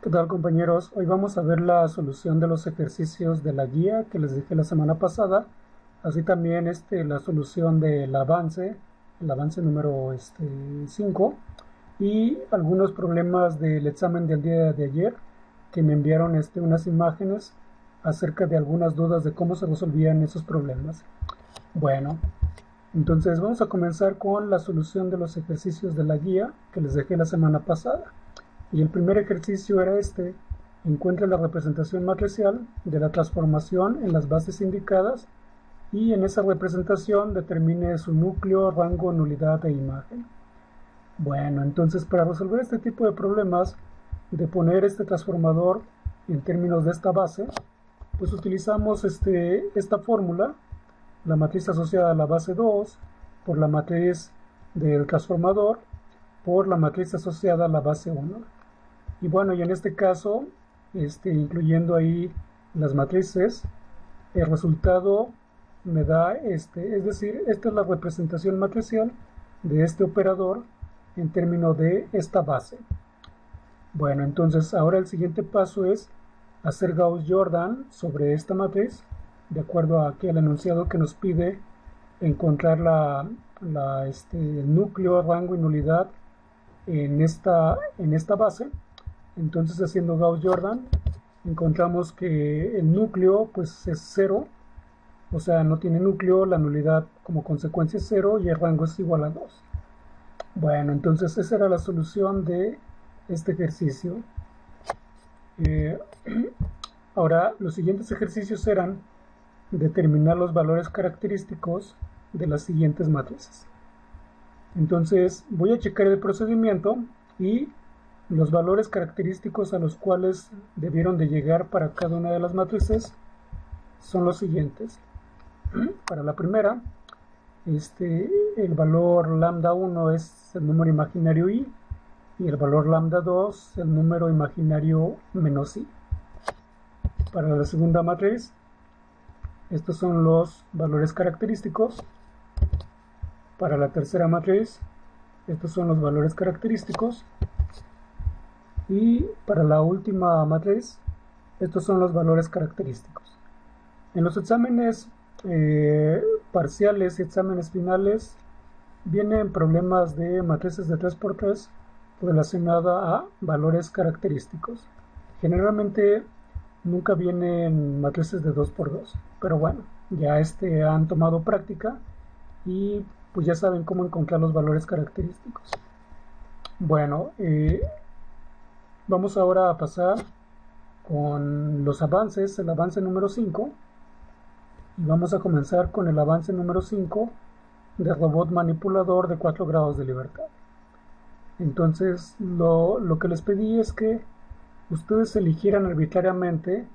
¿Qué tal, compañeros? Hoy vamos a ver la solución de los ejercicios de la guía que les dejé la semana pasada, así también la solución del avance, el avance número 5, y algunos problemas del examen del día de ayer que me enviaron unas imágenes acerca de algunas dudas de cómo se resolvían esos problemas. Bueno, entonces vamos a comenzar con la solución de los ejercicios de la guía que les dejé la semana pasada. Y el primer ejercicio era encuentre la representación matricial de la transformación en las bases indicadas y en esa representación determine su núcleo, rango, nulidad e imagen. Bueno, entonces para resolver este tipo de problemas de poner este transformador en términos de esta base, pues utilizamos esta fórmula, la matriz asociada a la base 2 por la matriz del transformador por la matriz asociada a la base 1. Y bueno, y en este caso, incluyendo ahí las matrices, el resultado me da es decir, esta es la representación matricial de este operador en términos de esta base. Bueno, entonces ahora el siguiente paso es hacer Gauss-Jordan sobre esta matriz, de acuerdo a aquel enunciado que nos pide encontrar el núcleo, rango y nulidad en esta base. Entonces, haciendo Gauss-Jordan, encontramos que el núcleo pues es 0, o sea, no tiene núcleo, la nulidad como consecuencia es 0 y el rango es igual a 2. Bueno, entonces esa era la solución de este ejercicio. Ahora, los siguientes ejercicios eran determinar los valores característicos de las siguientes matrices. Entonces, voy a checar el procedimiento y los valores característicos a los cuales debieron de llegar para cada una de las matrices son los siguientes. Para la primera, el valor lambda 1 es el número imaginario i y el valor lambda 2 el número imaginario menos i. Para la segunda matriz, estos son los valores característicos. Para la tercera matriz, estos son los valores característicos. Y para la última matriz, estos son los valores característicos. En los exámenes parciales y exámenes finales vienen problemas de matrices de 3×3 relacionada a valores característicos. Generalmente nunca vienen matrices de 2×2, pero bueno, ya han tomado práctica y pues ya saben cómo encontrar los valores característicos. Bueno, vamos ahora a pasar con los avances, el avance número 5, y vamos a comenzar con el avance número 5 de robot manipulador de 4 grados de libertad. Entonces, lo que les pedí es que ustedes eligieran arbitrariamente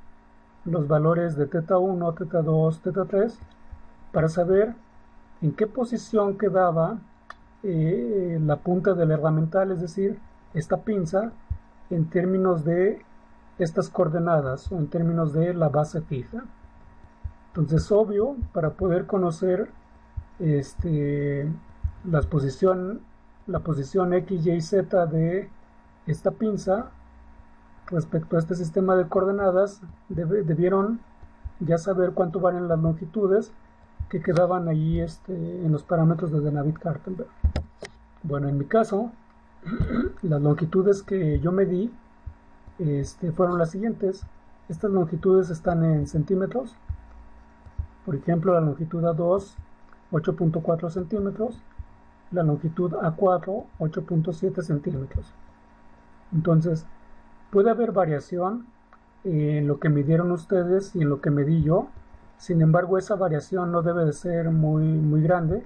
los valores de θ1, θ2, θ3 para saber en qué posición quedaba la punta del herramental, es decir, esta pinza, en términos de estas coordenadas o en términos de la base fija. Entonces, obvio, para poder conocer la posición X, Y, Z de esta pinza respecto a este sistema de coordenadas, debieron ya saber cuánto valen las longitudes que quedaban ahí en los parámetros de Navier-Kartenberg. Bueno, en mi caso, las longitudes que yo medí fueron las siguientes. Estas longitudes están en centímetros. Por ejemplo, la longitud A2, 8.4 centímetros. La longitud A4, 8.7 centímetros. Entonces, puede haber variación en lo que midieron ustedes y en lo que medí yo. Sin embargo, esa variación no debe de ser muy grande.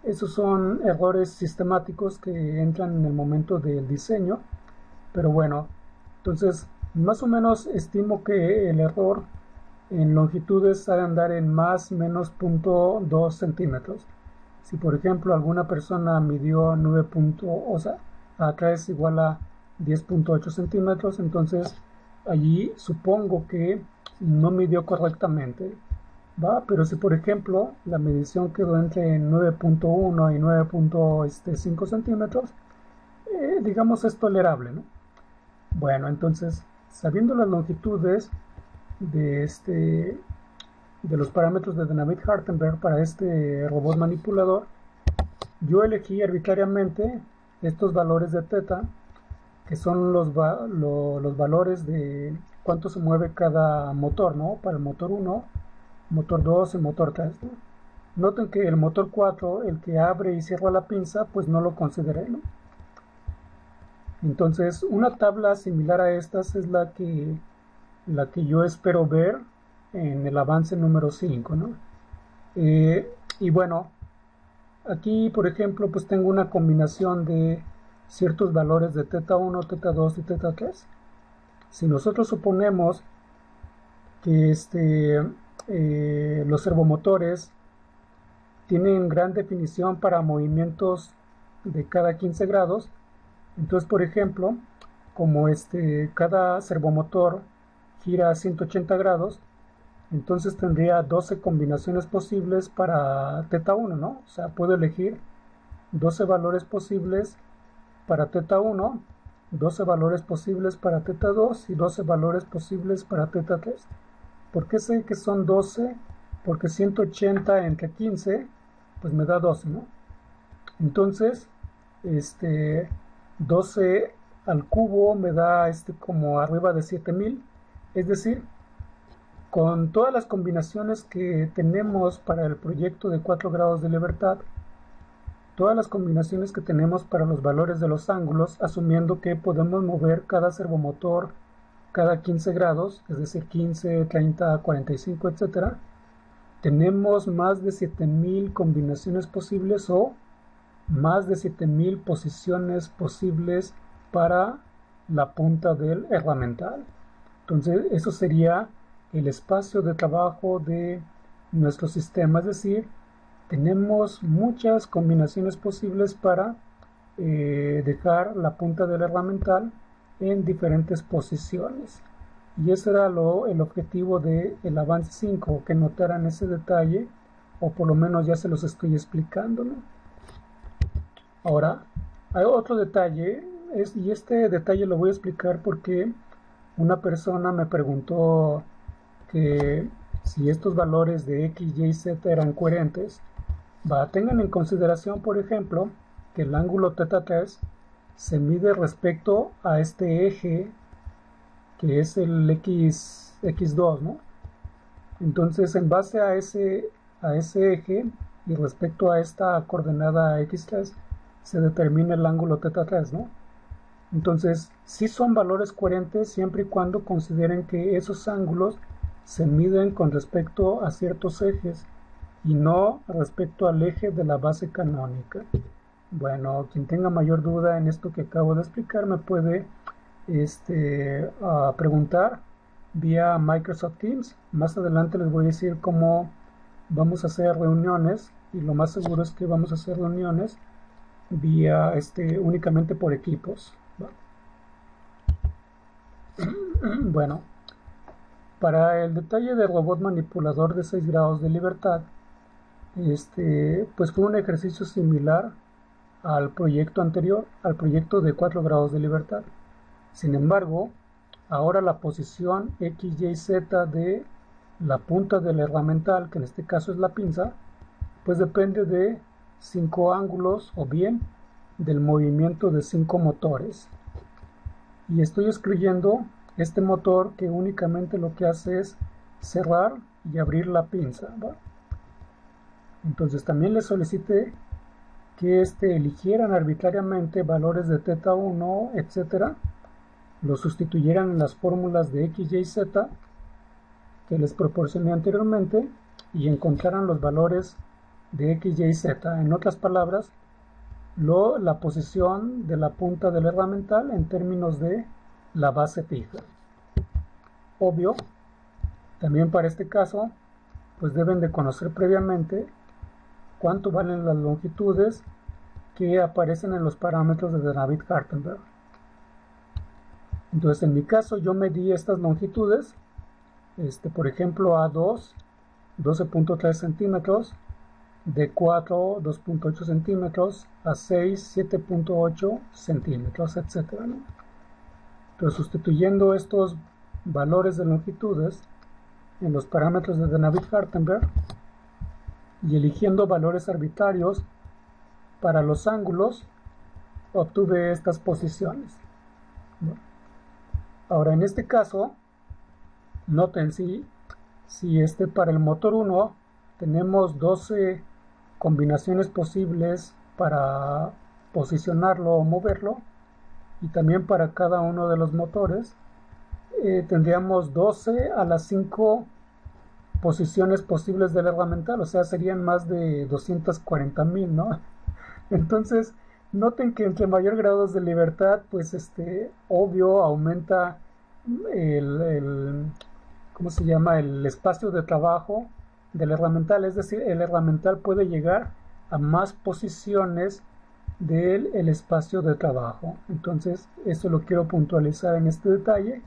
Esos son errores sistemáticos que entran en el momento del diseño. Pero bueno, entonces más o menos estimo que el error en longitudes ha de andar en más o menos 0.2 centímetros. Si por ejemplo alguna persona midió 9. O sea, acá es igual a 10.8 centímetros, entonces allí supongo que no midió correctamente, ¿va? Pero si por ejemplo la medición quedó entre 9.1 y 9.5 centímetros, digamos es tolerable, ¿no? Bueno, entonces sabiendo las longitudes de los parámetros de Dynamite-Hartenberg para este robot manipulador, yo elegí arbitrariamente estos valores de θ, que son los valores de cuánto se mueve cada motor, ¿no? Para el motor 1, motor 2 y motor 3, ¿no? Noten que el motor 4, el que abre y cierra la pinza, pues no lo consideré, ¿no? Entonces, una tabla similar a estas es la que yo espero ver en el avance número 5, ¿no? Y bueno, aquí, por ejemplo, pues tengo una combinación de ciertos valores de θ1, θ2 y θ3. Si nosotros suponemos que los servomotores tienen gran definición para movimientos de cada 15 grados, entonces, por ejemplo, como cada servomotor gira a 180 grados, entonces tendría 12 combinaciones posibles para θ1, ¿no? O sea, puedo elegir 12 valores posibles para θ1, 12 valores posibles para θ2 y 12 valores posibles para θ3. ¿Por qué sé que son 12? Porque 180 entre 15, pues me da 12, ¿no? Entonces, 12 al cubo me da como arriba de 7000, es decir, con todas las combinaciones que tenemos para el proyecto de 4 grados de libertad, todas las combinaciones que tenemos para los valores de los ángulos, asumiendo que podemos mover cada servomotor cada 15 grados, es decir, 15, 30, 45, etc., tenemos más de 7000 combinaciones posibles o más de 7000 posiciones posibles para la punta del herramental. Entonces, eso sería el espacio de trabajo de nuestro sistema, es decir, tenemos muchas combinaciones posibles para dejar la punta del herramental en diferentes posiciones. Y ese era el objetivo del avance 5, que notaran ese detalle, o por lo menos ya se los estoy explicando, ¿no? Ahora, hay otro detalle, y este detalle lo voy a explicar porque una persona me preguntó que si estos valores de x, y, z eran coherentes. Tengan en consideración, por ejemplo, que el ángulo θ3 se mide respecto a este eje que es el x2, ¿no? Entonces, en base a ese eje y respecto a esta coordenada x3 se determina el ángulo θ3, ¿no? Entonces, sí son valores coherentes siempre y cuando consideren que esos ángulos se miden con respecto a ciertos ejes y no respecto al eje de la base canónica. Bueno, quien tenga mayor duda en esto que acabo de explicar me puede preguntar vía Microsoft Teams. Más adelante les voy a decir cómo vamos a hacer reuniones, y lo más seguro es que vamos a hacer reuniones vía únicamente por equipos. Bueno, para el detalle del robot manipulador de 6 grados de libertad, pues fue un ejercicio similar al proyecto anterior, al proyecto de 4 grados de libertad. Sin embargo, ahora la posición X, Y, Z de la punta del herramental, que en este caso es la pinza, pues depende de 5 ángulos o bien del movimiento de 5 motores. Y estoy escribiendo este motor que únicamente lo que hace es cerrar y abrir la pinza, ¿va? Entonces también les solicité que eligieran arbitrariamente valores de θ1, etcétera, los sustituyeran en las fórmulas de x, y, z que les proporcioné anteriormente y encontraran los valores de x, y, z. En otras palabras, la posición de la punta del herramental en términos de la base fija. Obvio, también para este caso, pues deben de conocer previamente cuánto valen las longitudes que aparecen en los parámetros de Dynamite-Hartenberg. Entonces, en mi caso, yo medí estas longitudes, por ejemplo, A2, 12.3 centímetros, D4, 2.8 centímetros, A6, 7.8 centímetros, etc., ¿no? Entonces, sustituyendo estos valores de longitudes en los parámetros de Navier-Hartenberg y eligiendo valores arbitrarios para los ángulos, obtuve estas posiciones. Bueno, ahora, en este caso, noten si para el motor 1 tenemos 12 combinaciones posibles para posicionarlo o moverlo, y también para cada uno de los motores tendríamos 12 a las 5 posiciones posibles del herramental, o sea, serían más de 240,000, ¿no? Entonces, noten que entre mayor grados de libertad, pues obvio aumenta ¿cómo se llama? El espacio de trabajo del herramental, es decir, el herramental puede llegar a más posiciones del espacio de trabajo. Entonces, eso lo quiero puntualizar en este detalle.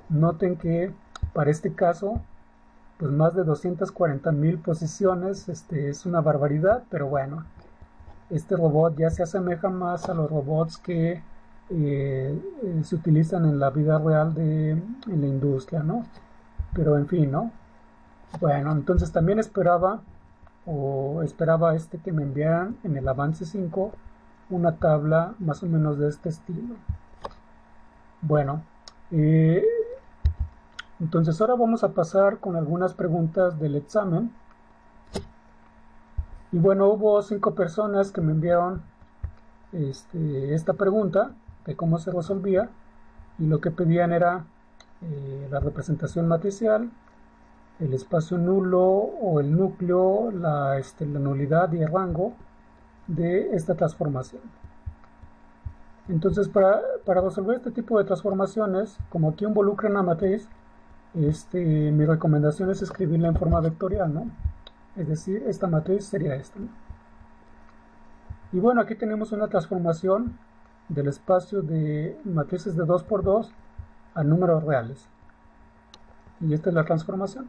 Noten que para este caso, pues más de 240,000 posiciones, es una barbaridad, pero bueno, este robot ya se asemeja más a los robots que se utilizan en la vida real en la industria, ¿no? Pero en fin, ¿no? Bueno, entonces también esperaba que me enviaran en el avance 5 una tabla más o menos de este estilo. Bueno, entonces ahora vamos a pasar con algunas preguntas del examen. Y bueno, hubo 5 personas que me enviaron esta pregunta de cómo se resolvía, y lo que pedían era la representación matricial, el espacio nulo o el núcleo, la nulidad y el rango de esta transformación. Entonces, para resolver este tipo de transformaciones, como aquí involucra una matriz, mi recomendación es escribirla en forma vectorial, ¿no? Es decir, esta matriz sería esta, ¿no? Y bueno, aquí tenemos una transformación del espacio de matrices de 2×2 a números reales. Y esta es la transformación.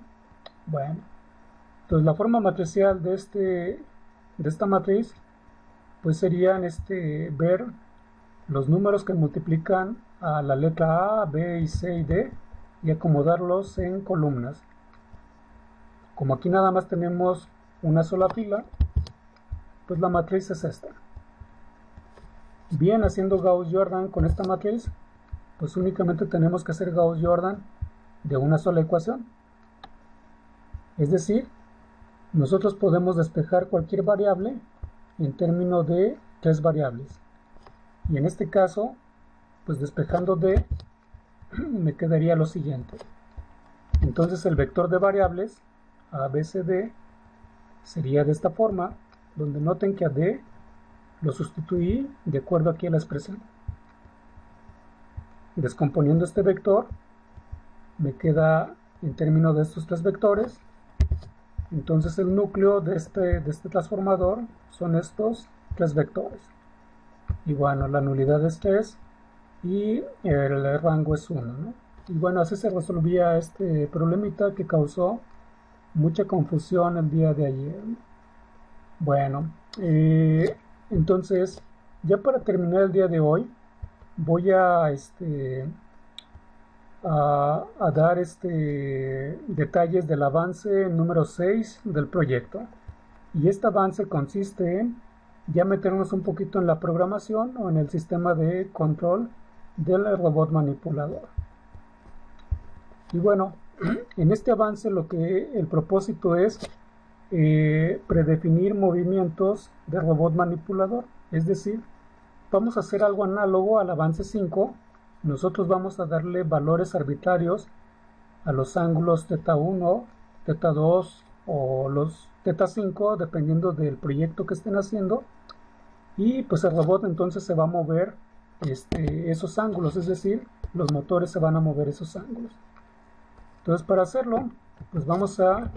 Bueno, entonces la forma matricial de esta matriz, pues serían ver los números que multiplican a la letra A, B, y C y D y acomodarlos en columnas. Como aquí nada más tenemos una sola fila, pues la matriz es esta. Bien, haciendo Gauss-Jordan con esta matriz, pues únicamente tenemos que hacer Gauss-Jordan de una sola ecuación. Es decir, nosotros podemos despejar cualquier variable en términos de 3 variables. Y en este caso, pues despejando D, me quedaría lo siguiente. Entonces el vector de variables A, B, C, D sería de esta forma, donde noten que a D lo sustituí de acuerdo aquí a la expresión. Descomponiendo este vector, me queda en términos de estos 3 vectores. Entonces el núcleo de este transformador son estos 3 vectores. Y bueno, la nulidad es 3 y el rango es 1, ¿no? Y bueno, así se resolvía este problemita que causó mucha confusión el día de ayer. Bueno, entonces, ya para terminar el día de hoy, voy a dar detalles del avance número 6 del proyecto. Y este avance consiste en ya meternos un poquito en la programación o en el sistema de control del robot manipulador. Y bueno, en este avance el propósito es predefinir movimientos de robot manipulador. Es decir, vamos a hacer algo análogo al avance 5. Nosotros vamos a darle valores arbitrarios a los ángulos θ1, θ2 o los θ5, dependiendo del proyecto que estén haciendo. Y pues el robot entonces se va a mover esos ángulos, es decir, los motores se van a mover esos ángulos. Entonces, para hacerlo, pues vamos a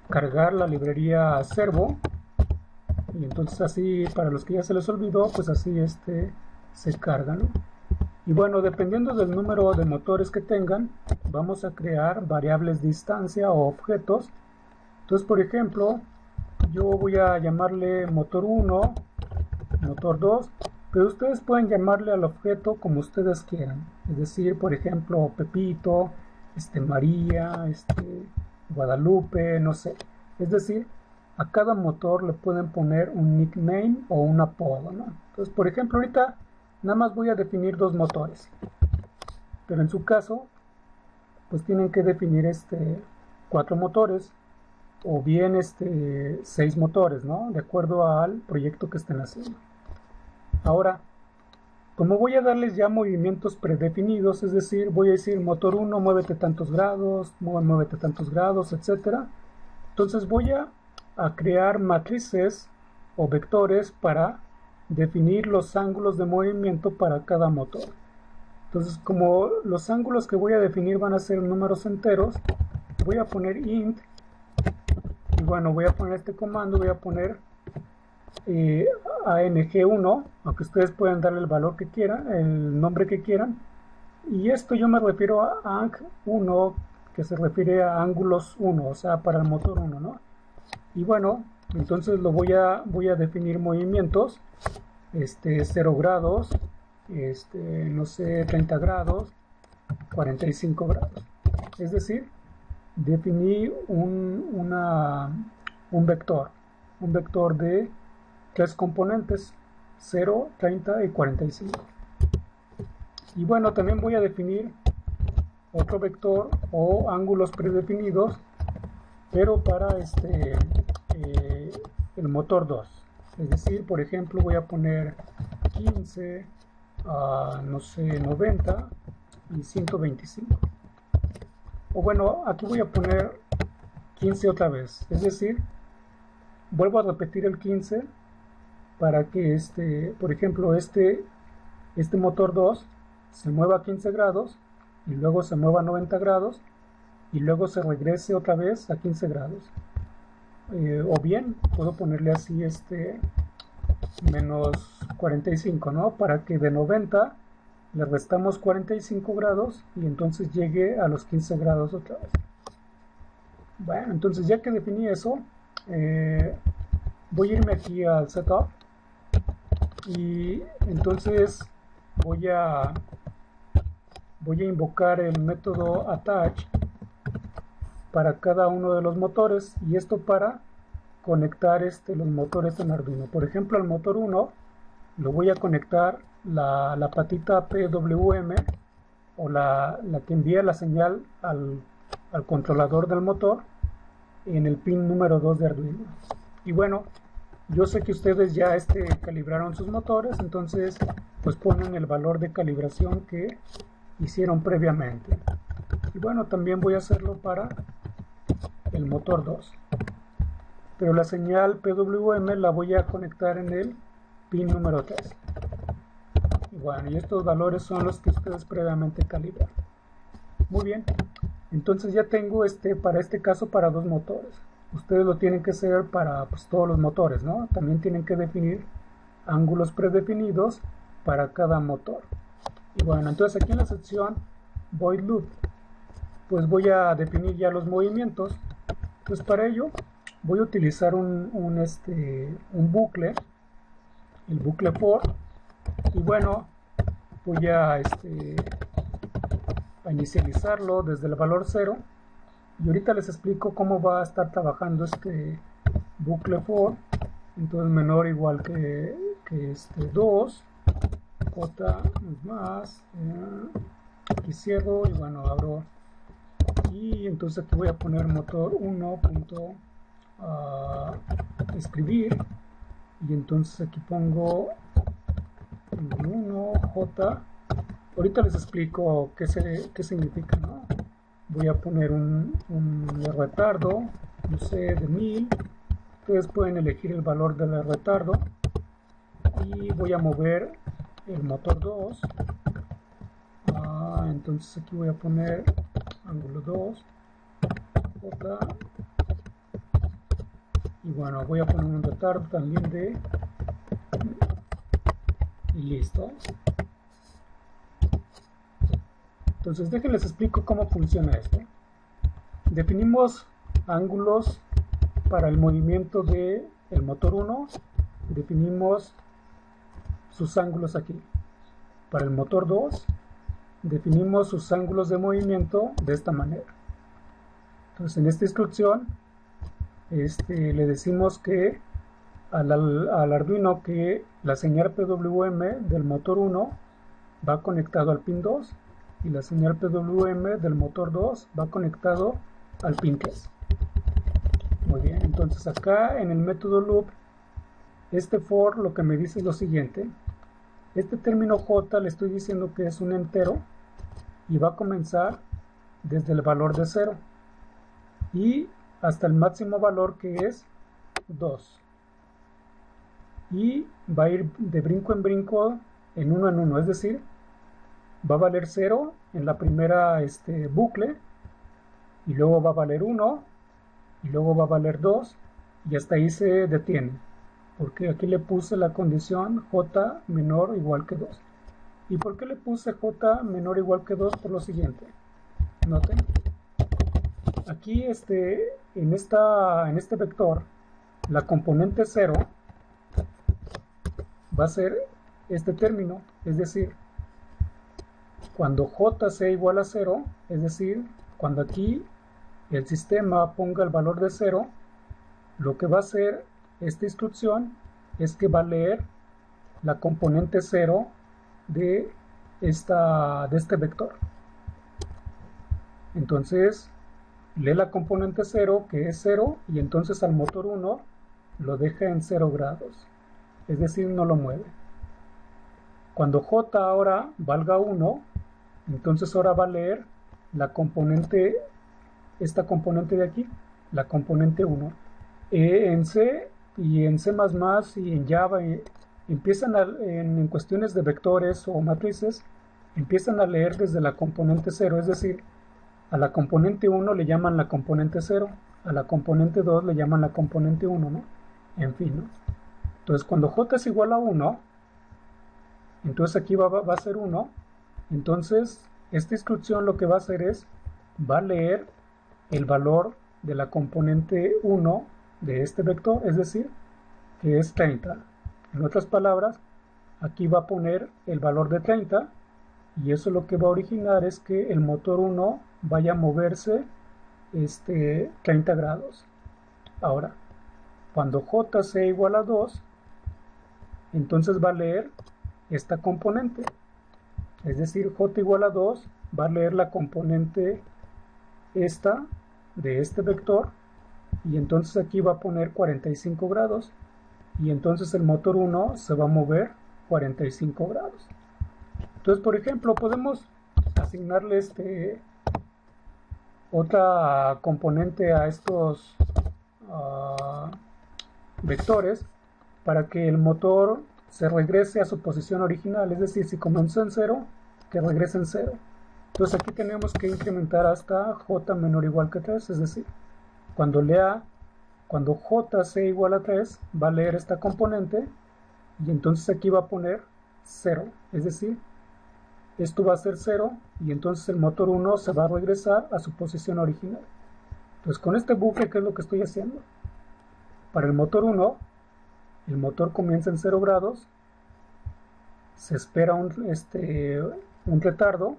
cargar la librería Servo. Y entonces así, para los que ya se les olvidó, pues así se carga, ¿no? Y bueno, dependiendo del número de motores que tengan, vamos a crear variables de instancia o objetos. Entonces, por ejemplo, yo voy a llamarle motor 1, motor 2 pero ustedes pueden llamarle al objeto como ustedes quieran, es decir, por ejemplo, Pepito, María, Guadalupe, no sé. Es decir, a cada motor le pueden poner un nickname o un apodo, ¿no? Entonces, por ejemplo, ahorita nada más voy a definir dos motores, pero en su caso, pues tienen que definir 4 motores o bien 6 motores, ¿no? De acuerdo al proyecto que estén haciendo. Ahora, como voy a darles ya movimientos predefinidos, es decir, voy a decir motor 1, muévete tantos grados, muévete tantos grados, etcétera. Entonces voy a crear matrices o vectores para definir los ángulos de movimiento para cada motor. Entonces, como los ángulos que voy a definir van a ser números enteros, voy a poner int, y bueno, voy a poner este comando, voy a poner ang1, aunque ustedes pueden darle el valor que quieran, el nombre que quieran, y esto yo me refiero a ang1, que se refiere a ángulos 1, o sea, para el motor 1, ¿no? Y bueno, entonces lo voy a definir movimientos, 0 grados, no sé, 30 grados, 45 grados. Es decir, definí un vector de 3 componentes, 0, 30 y 45. Y bueno, también voy a definir otro vector o ángulos predefinidos, pero para el motor 2. Es decir, por ejemplo, voy a poner 15, no sé, 90 y 125. O bueno, aquí voy a poner 15 otra vez. Es decir, vuelvo a repetir el 15 para que por ejemplo, este motor 2 se mueva a 15 grados y luego se mueva a 90 grados y luego se regrese otra vez a 15 grados. O bien puedo ponerle así menos 45, ¿no? Para que de 90 le restamos 45 grados y entonces llegue a los 15 grados otra vez. Bueno, entonces ya que definí eso, voy a irme aquí al setup y entonces voy a invocar el método attach para cada uno de los motores, y esto para conectar los motores en Arduino. Por ejemplo, al motor 1 lo voy a conectar la patita PWM o la que envía la señal al controlador del motor en el pin número 2 de Arduino. Y bueno, yo sé que ustedes ya calibraron sus motores, entonces pues ponen el valor de calibración que hicieron previamente. Y bueno, también voy a hacerlo para el motor 2. Pero la señal PWM la voy a conectar en el pin número 3. Y bueno, y estos valores son los que ustedes previamente calibraron. Muy bien, entonces ya tengo para este caso para 2 motores. Ustedes lo tienen que hacer para pues, todos los motores, ¿no? También tienen que definir ángulos predefinidos para cada motor. Y bueno, entonces aquí en la sección void loop, pues voy a definir ya los movimientos. Pues para ello voy a utilizar un bucle, el bucle for, y bueno, voy a inicializarlo desde el valor 0, y ahorita les explico cómo va a estar trabajando este bucle for. Entonces menor o igual que 2, j más, aquí cierro y bueno, abro, y entonces aquí voy a poner motor 1. Escribir, y entonces aquí pongo 1j. Ahorita les explico qué significa, ¿no? Voy a poner un retardo, no sé, de 1000. Ustedes pueden elegir el valor del retardo, y voy a mover el motor 2. Entonces aquí voy a poner ángulo 2, j. Y bueno, voy a poner un retardo también de, y listo. Entonces déjenles explico cómo funciona esto. Definimos ángulos para el movimiento del motor 1, definimos sus ángulos aquí. Para el motor 2 definimos sus ángulos de movimiento de esta manera. Entonces en esta instrucción le decimos que al Arduino que la señal PWM del motor 1 va conectado al pin 2 y la señal PWM del motor 2 va conectado al pin 3. Muy bien, entonces acá en el método loop, este for lo que me dice es lo siguiente. Este término J le estoy diciendo que es un entero y va a comenzar desde el valor de 0 y hasta el máximo valor que es 2. Y va a ir de brinco en brinco en uno, es decir, va a valer 0 en la primera bucle y luego va a valer 1 y luego va a valer 2 y hasta ahí se detiene, porque aquí le puse la condición J menor o igual que 2. ¿Y por qué le puse J menor o igual que 2? Por lo siguiente. Noten, aquí en este vector, la componente 0 va a ser este término, es decir, cuando J sea igual a 0, es decir, cuando aquí el sistema ponga el valor de 0, lo que va a hacer esta instrucción es que va a leer la componente 0 de este vector. Entonces lee la componente 0, que es 0, y entonces al motor 1 lo deja en 0 grados, es decir, no lo mueve. Cuando J ahora valga 1, entonces ahora va a leer la componente, esta componente de aquí, la componente 1. En C y en C++ y en Java empiezan en cuestiones de vectores o matrices, empiezan a leer desde la componente 0, es decir, a la componente 1 le llaman la componente 0, a la componente 2 le llaman la componente 1, ¿no? En fin, ¿no? Entonces cuando J es igual a 1, entonces aquí va a ser 1, entonces esta instrucción lo que va a hacer es, va a leer el valor de la componente 1 de este vector, es decir, que es 30. En otras palabras, aquí va a poner el valor de 30 y eso lo que va a originar es que el motor 1 vaya a moverse 30 grados. Ahora, cuando J sea igual a 2, entonces va a leer esta componente, es decir, J igual a 2 va a leer la componente esta de este vector y entonces aquí va a poner 45 grados y entonces el motor 1 se va a mover 45 grados. Entonces, por ejemplo, podemos asignarle otra componente a estos vectores para que el motor se regrese a su posición original, es decir, si comenzó en 0, que regrese en 0. Entonces aquí tenemos que incrementar hasta J menor o igual que 3, es decir, cuando J sea igual a 3, va a leer esta componente y entonces aquí va a poner 0, es decir, esto va a ser 0 y entonces el motor 1 se va a regresar a su posición original. Entonces con este bucle, ¿qué es lo que estoy haciendo? Para el motor 1, el motor comienza en 0 grados, se espera un retardo,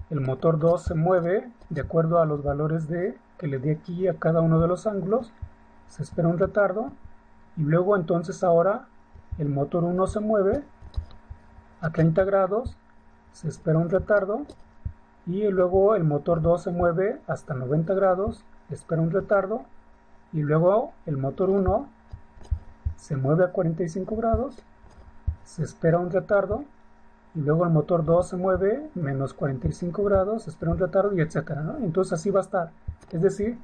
el motor 2 se mueve de acuerdo a los valores que le di aquí a cada uno de los ángulos, se espera un retardo y luego entonces ahora el motor 1 se mueve a 30 grados, se espera un retardo y luego el motor 2 se mueve hasta 90 grados, espera un retardo y luego el motor 1 se mueve a 45 grados, se espera un retardo y luego el motor 2 se mueve menos 45 grados, se espera un retardo y etcétera, ¿no? Entonces así va a estar, es decir,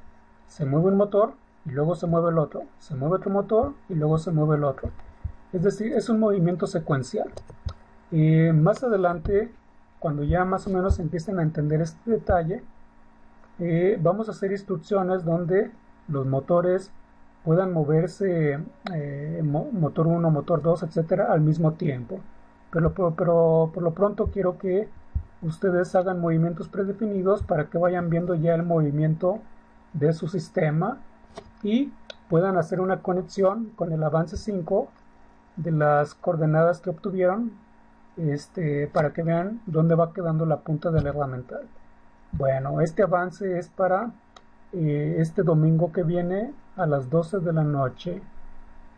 se mueve un motor y luego se mueve el otro, se mueve otro motor y luego se mueve el otro, es decir, es un movimiento secuencial. Más adelante, cuando ya más o menos empiecen a entender este detalle, vamos a hacer instrucciones donde los motores puedan moverse, motor 1, motor 2, etcétera, al mismo tiempo. Pero por lo pronto quiero que ustedes hagan movimientos predefinidos para que vayan viendo ya el movimiento de su sistema y puedan hacer una conexión con el avance 5 de las coordenadas que obtuvieron, para que vean dónde va quedando la punta del herramental. Bueno, este avance es para este domingo que viene a las 12 de la noche.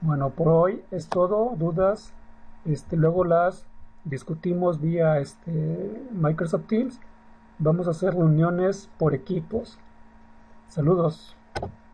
Bueno, por hoy es todo. Dudas, luego las discutimos vía Microsoft Teams. Vamos a hacer reuniones por equipos. Saludos.